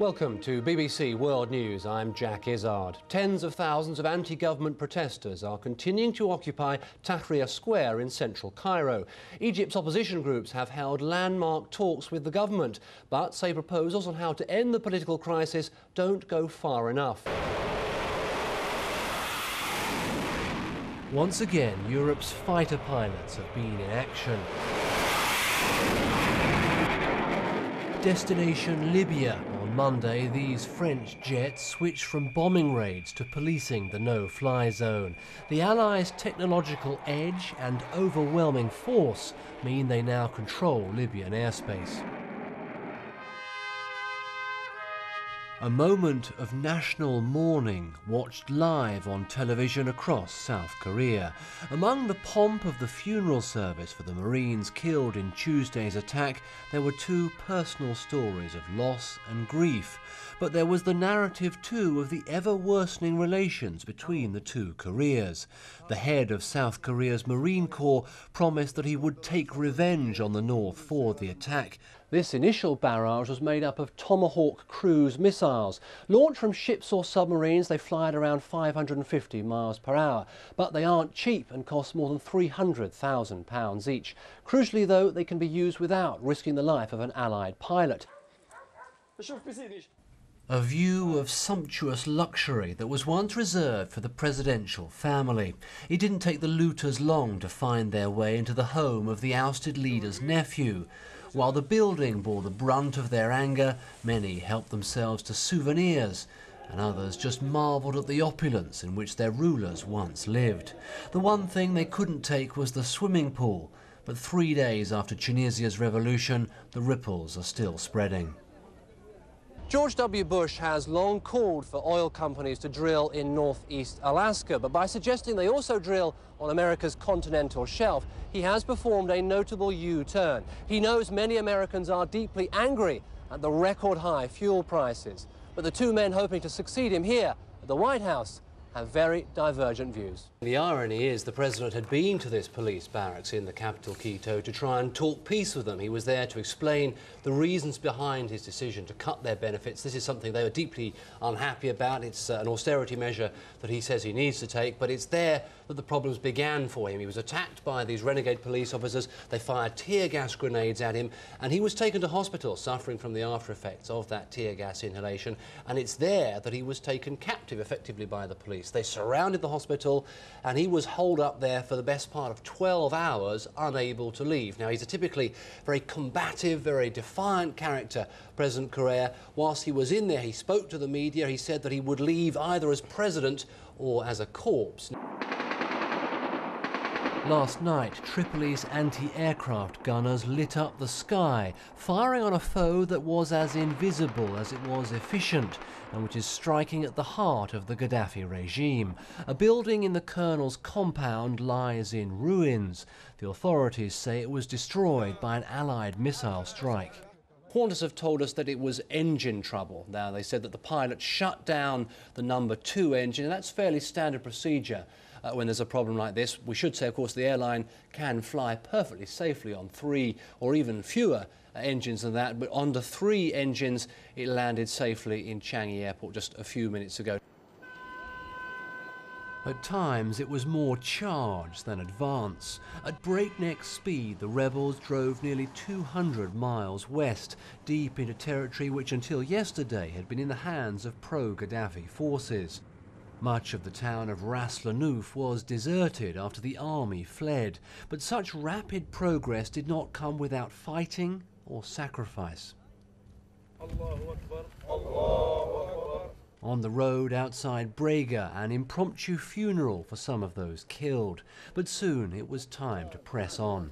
Welcome to BBC World News. I'm Jack Izzard. Tens of thousands of anti-government protesters are continuing to occupy Tahrir Square in central Cairo. Egypt's opposition groups have held landmark talks with the government, but say proposals on how to end the political crisis don't go far enough. Once again, Europe's fighter pilots have been in action. Destination Libya. On Monday, these French jets switched from bombing raids to policing the no-fly zone. The Allies' technological edge and overwhelming force mean they now control Libyan airspace. A moment of national mourning watched live on television across South Korea. Among the pomp of the funeral service for the Marines killed in Tuesday's attack, there were two personal stories of loss and grief. But there was the narrative too of the ever-worsening relations between the two Koreas. The head of South Korea's Marine Corps promised that he would take revenge on the North for the attack. This initial barrage was made up of Tomahawk cruise missiles. Launched from ships or submarines, they fly at around 550 miles per hour. But they aren't cheap and cost more than £300,000 each. Crucially, though, they can be used without risking the life of an Allied pilot. A view of sumptuous luxury that was once reserved for the presidential family. It didn't take the looters long to find their way into the home of the ousted leader's nephew. While the building bore the brunt of their anger, many helped themselves to souvenirs, and others just marvelled at the opulence in which their rulers once lived. The one thing they couldn't take was the swimming pool, but 3 days after Tunisia's revolution, the ripples are still spreading. George W. Bush has long called for oil companies to drill in northeast Alaska, but by suggesting they also drill on America's continental shelf, he has performed a notable U-turn. He knows many Americans are deeply angry at the record-high fuel prices, but the two men hoping to succeed him here at the White House have very divergent views. The irony is the president had been to this police barracks in the capital, Quito, to try and talk peace with them. He was there to explain the reasons behind his decision to cut their benefits. This is something they were deeply unhappy about. It's an austerity measure that he says he needs to take, but it's there that the problems began for him. He was attacked by these renegade police officers. They fired tear gas grenades at him, and he was taken to hospital suffering from the after effects of that tear gas inhalation, and it's there that he was taken captive effectively by the police. They surrounded the hospital and he was holed up there for the best part of 12 hours, unable to leave. Now, he's a typically very combative, very defiant character, President Correa. Whilst he was in there, he spoke to the media. He said that he would leave either as president or as a corpse. Last night, Tripoli's anti-aircraft gunners lit up the sky, firing on a foe that was as invisible as it was efficient, and which is striking at the heart of the Gaddafi regime. A building in the colonel's compound lies in ruins. The authorities say it was destroyed by an Allied missile strike. Qantas have told us that it was engine trouble. Now, they said that the pilot shut down the number 2 engine, and that's fairly standard procedure when there's a problem like this. We should say, of course, the airline can fly perfectly safely on 3 or even fewer engines than that, but under 3 engines, it landed safely in Changi Airport just a few minutes ago. At times, it was more charge than advance. At breakneck speed, the rebels drove nearly 200 miles west, deep into territory which until yesterday had been in the hands of pro-Gaddafi forces. Much of the town of Ras Lanuf was deserted after the army fled, but such rapid progress did not come without fighting or sacrifice. Allahu Akbar. Allahu Akbar. On the road outside Braga, an impromptu funeral for some of those killed, but soon it was time to press on.